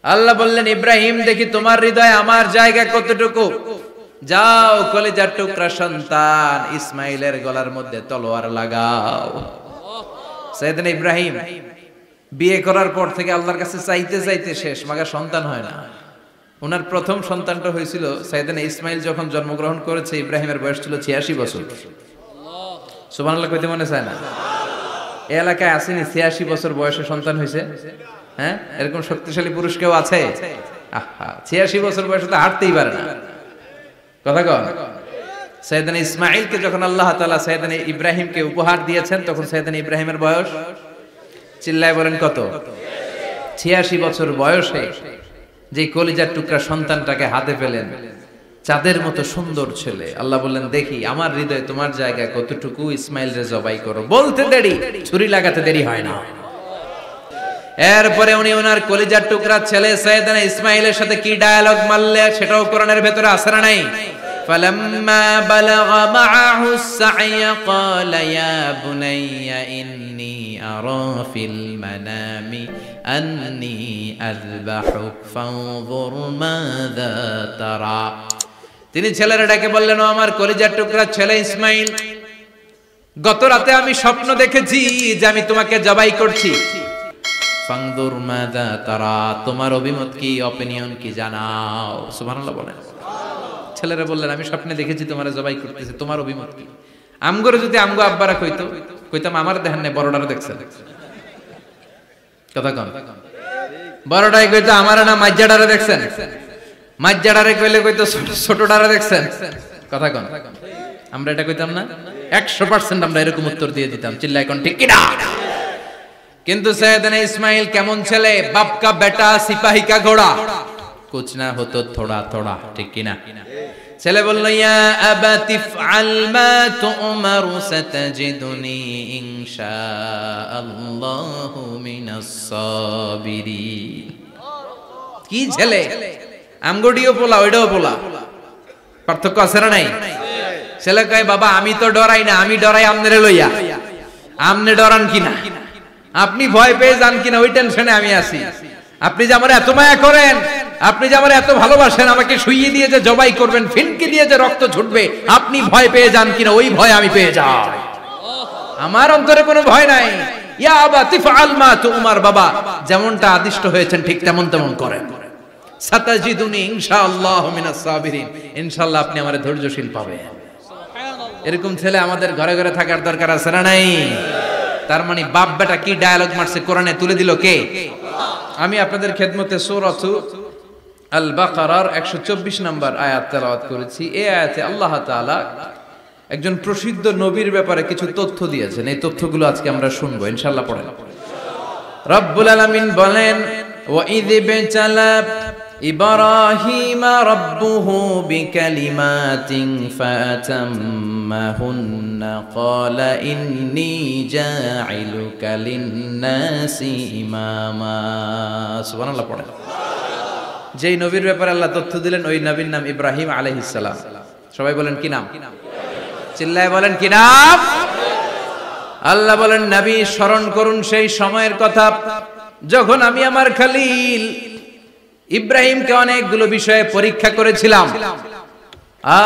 আল্লাহ বললেন, ইব্রাহিম দেখি তোমার হৃদয়ে আমার জায়গা কতটুকু, যাও কলিজার টুকরা সন্তান ইসমাইলের গলার মধ্যে তলোয়ার লাগাও। সাইয়েদনা ইব্রাহিম বিয়ে করার পর থেকে আল্লাহর কাছে চাইতে চাইতে শেষ, মাগা সন্তান হয় না। ওনার প্রথম সন্তানটা হয়েছিল সাইয়েদনা ইসমাইল যখন জন্মগ্রহণ করেছে, ইব্রাহিমের বয়স ছিল 86 বছর। সুবহানাল্লাহ কইতে মনে চায় না? এই এলাকায় আসেনি 86 বছর বয়সে সন্তান হয়েছে? হ্যাঁ, এরকম শক্তিশালী পুরুষ কেউ আছে? আহা, 86 বছর বয়সে তো হাঁটতেই পারে না। কথা কন। সাইয়েদনা ইসমাইলকে যখন আল্লাহ তাআলা সাইয়েদনা ইব্রাহিমকে উপহার দিয়েছেন, তখন সাইয়েদনা ইব্রাহিমের বয়স, চিল্লায় বলেন কত? 86 বছর বয়সে যে কলিজার টুকরা সন্তানটাকে হাতে পেলেন, চাঁদের মতো সুন্দর ছেলে। আল্লাহ বললেন, দেখি আমার হৃদয়ে তোমার জায়গা কতটুকু, ইসমাইল রে জবাই করো। বলতে দেরি, ছুরি লাগাতে দেরি হয় না। এরপরে উনি ওনার কলিজার টুকরা ছেলে সাইয়েদনা ইসমাইলের সাথে কি ডায়ালগ মারলে সেটাও কোরআনের ভেতরে আছে না নাই? فلما بلغ معه السعي قال يا بني إني أرى في المنام أني أذبحك فانظر ماذا ترى। তিনি ছেলেরা ডেকে বললেন, ও আমার কলিজার টুকরা ছেলে ইসমাইল, গত রাতে আমি স্বপ্ন দেখেছি যে আমি তোমাকে জবাই করছি। ফানজুর মাযা তারা, তোমার অভিমত কি, অপিনিয়ন কি জানাও। সুবহানাল্লাহ বলেন। ছেলেরা বললেন, আমি স্বপ্নে দেখেছি তোমারে জবাই করতেছি, তোমার অভিমত কি? আমগরে যদি আমগো আব্বারা কইতো, কইতাম আমার দেখেন না, বড়ডারে দেখছেন। কথা কন। বড়ডাই কইতো আমার না মাজ্জাডারে দেখছেন, মাজ্জাডারে কইলে কইতো ছোটডারে দেখছেন। কথা কন। আমরা এটা কইতাম না? 100% আমরা এরকম উত্তর দিয়ে দিতাম। চিল্লায় কোন ঠিক কি না? কিন্তু সাইয়েদনা ইসমাইল কেমন ছেলে, বাপ কা বেটা সিপাহি কা ঘোড়া, কুছ না হতো থোড়া থোড়া, ঠিক কি না? ছেলে বলল, ইয়া আবাতি ফআল মা তুমারু সাতাজিদুনি ইনশাআল্লাহু মিনাস সাবিরিন। কি ছেলে, আমগডিও পোলা ওইটাও পোলা, পার্থক্য আছে না নাই? ছেলে কয়, বাবা আমি তো ডরাই না, আমি ডরাই আমনেরে লইয়া। আমনে ডরান কিনা, আপনি ভয় পেয়ে যান কিনা, ওই টেনশনে আমি আছি। আপনি যে আমার এত মায়া করেন, আপনি যে আমার এত ভালোবাসেন, আমাকে শুইয়ে দিয়ে যে জবাই করবেন, ফিনকি দিয়ে যে রক্ত ছুটবে, আপনি ভয় পেয়ে যান কিনা, ওই ভয় আমি পেয়ে যাই। আমার অন্তরে কোনো ভয় নাই। ইয়া আবাতি ফাআল মা তুমার, বাবা যেমনটা আদিষ্ট হয়েছেন ঠিক তেমন তেমন করেন। সাতাজিদুনি ইনশাআল্লাহু মিনাস সাবিরিন, ইনশাআল্লাহ আপনি আমারে ধৈর্যশীল পাবেন। এরকম ছেলে আমাদের ঘরে ঘরে থাকার দরকার আছে না নাই? তার মানে বাপ বেটা কি ডায়ালগ মারছে কোরআনে তুলে দিল কে? আমি আপনাদের খেদমতে সূরাতু আল বাকারার 124 নম্বর আয়াত তেলাওয়াত করেছি। এই আয়াতে আল্লাহ তাআলা একজন প্রসিদ্ধ নবীর ব্যাপারে কিছু তথ্য দিয়েছেন। এই তথ্যগুলো আজকে আমরা শুনবো ইনশাআল্লাহ। পড়েন। রব্বুল আলামিন বলেন, ওয়া ইয বিতালা ইব্রাহিমা রাব্বুহু বিকালিমাতিন ফাতাম্মাহুন্না ক্বালা ইন্নী জাঈলুকা লিন-নাসি ইমামা। সুবহানাল্লাহ পড়েন। যেই নবীর ব্যাপারে আল্লাহ তথ্য দিলেন, ওই নবীর নাম ইব্রাহিম আলাইহিস সালাম। সবাই বলেন কি নাম? চিল্লায় বলেন কি নাম? আল্লাহ বলেন, নবী স্মরণ করুন সেই সময়ের কথা যখন আমি আমার খলিল ইব্রাহিমকে অনেকগুলো বিষয়ে পরীক্ষা করেছিলাম,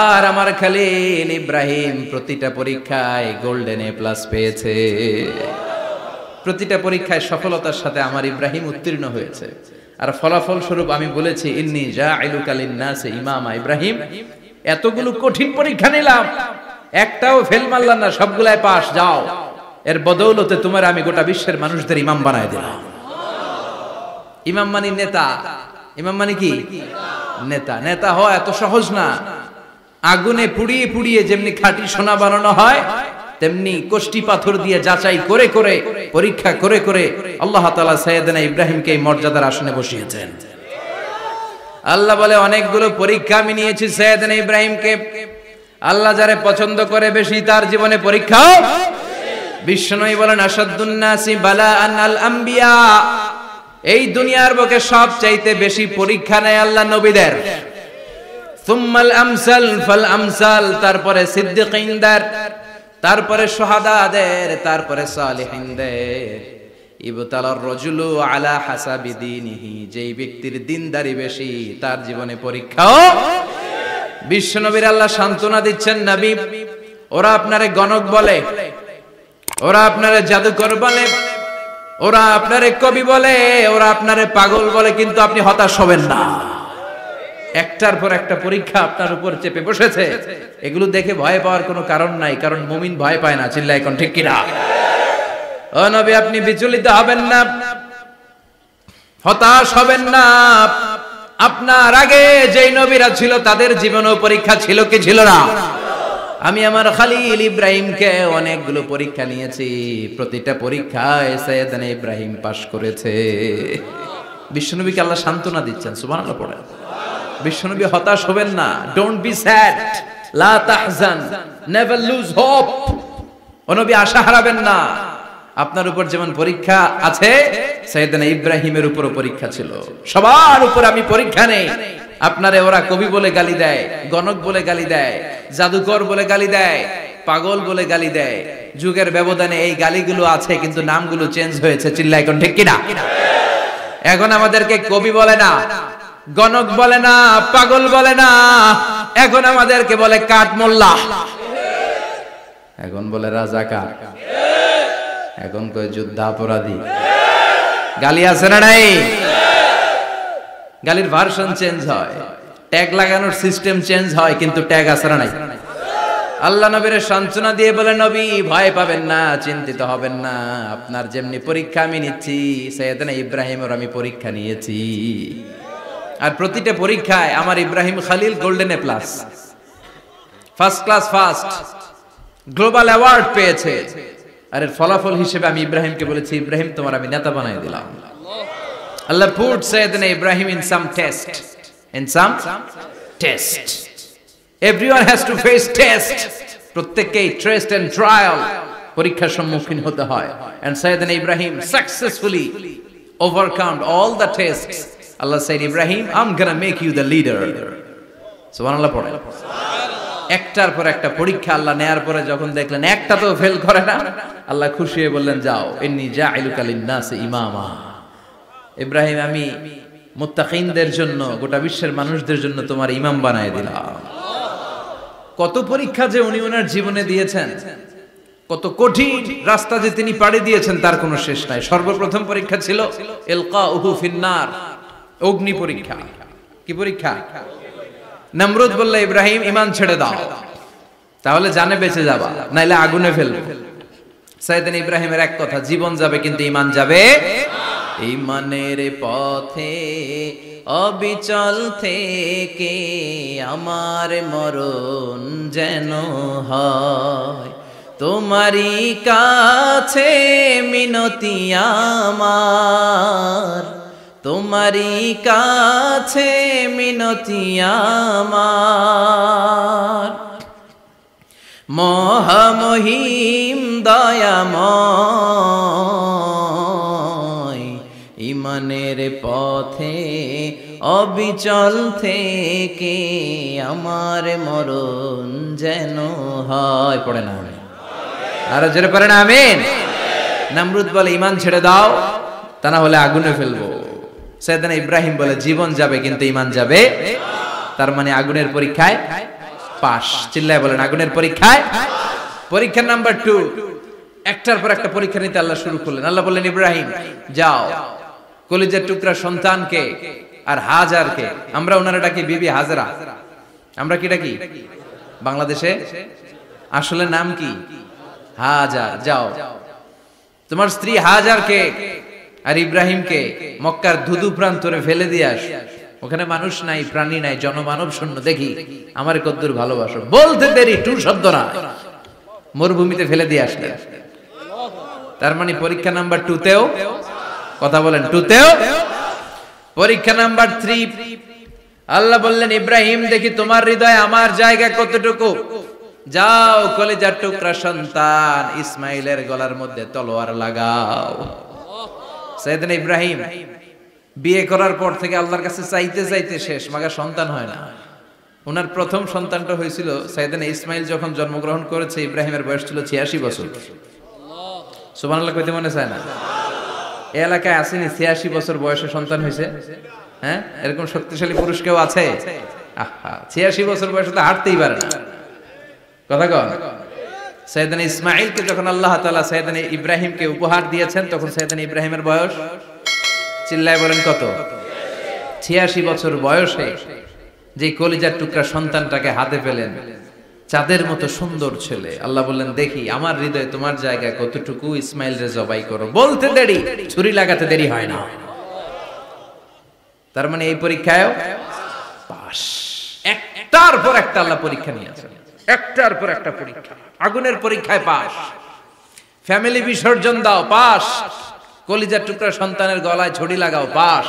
আর আমার খলিল ইব্রাহিম প্রতিটা পরীক্ষায় গোল্ডেন এ প্লাস পেয়েছে। প্রতিটা পরীক্ষায় সফলতার সাথে আমার ইব্রাহিম উত্তীর্ণ হয়েছে। আর ফলাফল স্বরূপ আমি বলেছি, ইন্নী জাঈলুকা লিন-নাসি ইমামা। ইব্রাহিম, এতগুলো কঠিন পরীক্ষা নিলাম, একটাও ফেল মারলাম না, সবগুলাই পাস। যাও, এর বদৌলতে তোমার আমি গোটা বিশ্বের মানুষদের ইমাম বানায় দিলাম। ইমাম মানে নেতা। ইমাম মানে কি? নেতা। নেতা হওয়া এত সহজ না। আগুনে পুড়িয়ে পুড়িয়ে যেমনি খাঁটি সোনা বানানো হয়, তেমনি কষ্টি পাথর দিয়ে যাচাই করে করে, পরীক্ষা করে করে আল্লাহ তাআলা সাইয়েদনা ইব্রাহিমকে এই মর্যাদার আসনে বসিয়েছেন। আল্লাহ বলে, অনেকগুলো পরীক্ষা আমি নিয়েছি সাইয়েদনা ইব্রাহিমকে। আল্লাহ যারে পছন্দ করে বেশি, তার জীবনে পরীক্ষাও। বিশ্বনবী বলেন, আশাদ্দুন নাসি বালাআন আল আম্বিয়া। এই দুনিয়ার বুকে সবচাইতে বেশি পরীক্ষা নেয় আল্লাহ নবীদের। সুম্মাল আমসাল ফাল আমসাল, তারপরে সিদ্দিকিনদের, তারপরে শুহাদাদের, তারপরে সালিহিনদের। ইবতালার রাজুলু আলা হাসাবি দীনিহি, যেই ব্যক্তির দিনদারি বেশি তার জীবনে পরীক্ষাও। বিশ্বনবীর আল্লাহ সান্ত্বনা দিচ্ছেন, নবী ওরা আপনারে গণক বলে, ওরা আপনারে জাদুকর বলে, ওরা আপনারে কবি বলে, ওরা আপনারে পাগল বলে, কিন্তু আপনি হতাশ হবেন না। একটার পর একটা পরীক্ষা আপনার উপর চেপে বসেছে, এগুলো দেখে ভয় পাওয়ার কোনো কারণ নাই, কারণ মুমিন ভয় পায় না। চিল্লায় এখন ঠিক কিনা? ও নবী আপনি বিচলিত হবেন না, হতাশ হবেন না। আপনার আগে যেই নবীরা ছিল তাদের জীবনেও পরীক্ষা ছিল কি ছিল না? আমি আমার খলিল ইব্রাহিমকে অনেকগুলো পরীক্ষা নিয়েছি, প্রতিটা পরীক্ষায় সাইয়েদনা ইব্রাহিম পাশ করেছে। বিশ্বনবীকে আল্লাহ সান্ত্বনা দিচ্ছেন, সুবহানাল্লাহ পড়েন। বিশ্বনবী হতাশ হবেন না, ডোন্ট বি স্যাড, লা তাহজান, নেভার লুজ হোপ। ও নবী আশা হারাবেন না। আপনার উপর যেমন পরীক্ষা আছে, সাইয়েদনা ইব্রাহিমের উপরও পরীক্ষা ছিল। সবার উপর আমি পরীক্ষা নেই। আপনারে ওরা কবি বলে গালি দেয়, গণক বলে গালি দেয়, জাদুকর বলে গালি দেয়, পাগল বলে গালি দেয়। যুগের ব্যবধানে এই গালিগুলো আছে, কিন্তু নামগুলো চেঞ্জ হয়েছে। চিল্লায় এখন ঠিক কিনা? এখন আমাদেরকে কবি বলে না, গণক বলে না, পাগল বলে না, এখন আমাদেরকে বলে কাঠ মোল্লা, এখন বলে রাজাকার, এখন কয় যুদ্ধাপরাধী। গালি আছে না নাই? গালির ভার্সন চেঞ্জ হয়, ট্যাগ লাগানোর সিস্টেম চেঞ্জ হয়, কিন্তু ট্যাগ আছে না নাই? আল্লাহ নবীর সান্ত্বনা দিয়ে বলে, নবী ভয় পাবেন না, চিন্তিত হবেন না। আপনার যেমনি পরীক্ষা আমি নিচ্ছি, সাইয়েদনা ইব্রাহিমের আমি পরীক্ষা নিয়েছি। আর প্রতিটা পরীক্ষায় আমার Ibrahim Khalil golden A plus, first class first, global award পেয়েছে। আর এর ফলাফল হিসেবে আমি ইব্রাহিমকে বলেছি, ইব্রাহিম তোমার আমি নেতা বানাই দিলাম। Allah put Sayyidina Ibrahim in some test. In some test. Everyone has to face test. প্রত্যেককেই test and trial, পরীক্ষার সম্মুখীন হতে হয়। And Sayyidina Ibrahim successfully overcome all the tests. Allah said, Ibrahim, I'm gonna make you the leader. সুবহানাল্লাহ পড়ে। একটার পর একটা পরীক্ষা আল্লাহ নেয়ার পরে যখন দেখলেন একটা তো ফেল করে না, আল্লাহ খুশি হয়ে বললেন, যাও, ইন্নী জাইলুকা লিন-নাসি ইমামা। ইব্রাহিম আমি মুত্তাকিনদের জন্য, গোটা বিশ্বের মানুষদের জন্য তোমার ইমাম বানায় দিলাম। কত পরীক্ষা যে উনি ওনার জীবনে দিয়েছেন, কত কঠিন রাস্তা যে তিনি পাড়ি দিয়েছেন তার কোনো শেষ নাই। সর্বপ্রথম পরীক্ষা ছিল ইলকাউহু ফিন্নার, অগ্নি পরীক্ষা। কি পরীক্ষা? নমরুদ বলল, ইব্রাহিম ঈমান ছেড়ে দাও, তাহলে জানে বেঁচে যাবা, নাইলে আগুনে ফেলবে। সাইয়েদনা ইব্রাহিমের এক কথা, জীবন যাবে কিন্তু ঈমান যাবে। ঈমানের পথে অবিচল থেকে আমার মরণ যেন হয়, তোমারই কাছে মিনতি আমার, তোমারই কাছে মিনতি আমার। মহামহিম দয়াময়, ঈমানের পথে অবিচল থেকে আমার মরণ যেন হয়। পড়ে না আরো জোরে পড়ে না আমিন। নমরুদ বলে, ঈমান ছেড়ে দাও, তা না হলে আগুনে ফেলবো। সাইয়েদনা ইব্রাহিম বলে, জীবন যাবে কিন্তু ঈমান যাবে। তার মানে আগুনের পরীক্ষায় পাস। চিল্লায় বলেন, আগুনের পরীক্ষায়। পরীক্ষা নাম্বার 2, একটার পর একটা পরীক্ষা নিতে আল্লাহ শুরু করলেন। আল্লাহ বললেন, ইব্রাহিম যাও, কলিজার টুকরা সন্তানকে আর হাজারকে, আমরা ওনারা ডাকি বিবি হাজরা, আমরা কি ডাকি বাংলাদেশে, আসলে নাম কি হাজার, যাও তোমার স্ত্রী হাজারকে আর ইব্রাহিমকে মক্কার ধুধু প্রান্তরে ফেলে দিয়ে আস। ওখানে মানুষ নাই, প্রাণী নাই, জনমানব শূন্য, দেখি আমার কদ্দুর ভালোবাসো। বলতে দেরি, টু শব্দ না, মরুভূমিতে ফেলে দিয়ে আসলেন। তার মানে পরীক্ষা নাম্বার 2 তেও, কথা বলেন, 2 তেও। পরীক্ষা নাম্বার 3, আল্লাহ বললেন, ইব্রাহিম দেখি তোমার হৃদয়ে আমার জায়গা কতটুকু, যাও কলিজার টুকরা সন্তান ইসমাইলের গলার মধ্যে তলোয়ার লাগাও। সাইয়েদনা ইব্রাহিম বিয়ে করার পর থেকে আল্লাহর কাছে চাইতে চাইতে শেষ, মাগা সন্তান হয় না। ওনার প্রথম সন্তানটা হয়েছিল সাইয়েদনা ইসমাইল যখন জন্মগ্রহণ করেছে, ইব্রাহিমের বয়স ছিল 86 বছর। সুবহানাল্লাহ কইতে মনে চায় না? এই এলাকায় আসেনি 86 বছর বয়সে সন্তান হয়েছে? হ্যাঁ, এরকম শক্তিশালী পুরুষ কেউ আছে? আহা, 86 বছর বয়সে তো হাঁটতেই পারে না। কথা কন। সাইয়েদনা ইসমাঈলকে যখন আল্লাহ তাআলা সাইয়েদনা ইব্রাহিমকে উপহার দিয়েছেন, তখন সাইয়েদনা ইব্রাহিমের বয়স, চিল্লায় বলেন কত? 86 বছর বয়সে যে কলিজার টুকরা সন্তানটাকে হাতে পেলেন, চাঁদের মতো সুন্দর ছেলে। আল্লাহ বললেন, দেখি আমার হৃদয়ে তোমার জায়গা কতটুকু, ইসমাইল রে জবাই করো। বলতে দেরি, ছুরি লাগাতে দেরি হয় না। তার মানে এই পরীক্ষায় পাস। একটার পর একটা আল্লাহ পরীক্ষা নিয়েছেন, একটার পর একটা পরীক্ষা। আগুনের পরীক্ষায় পাস, ফ্যামিলি বিসর্জন দাও পাস, কলিজার টুকরা সন্তানের গলায় ছড়ি লাগাও পাস,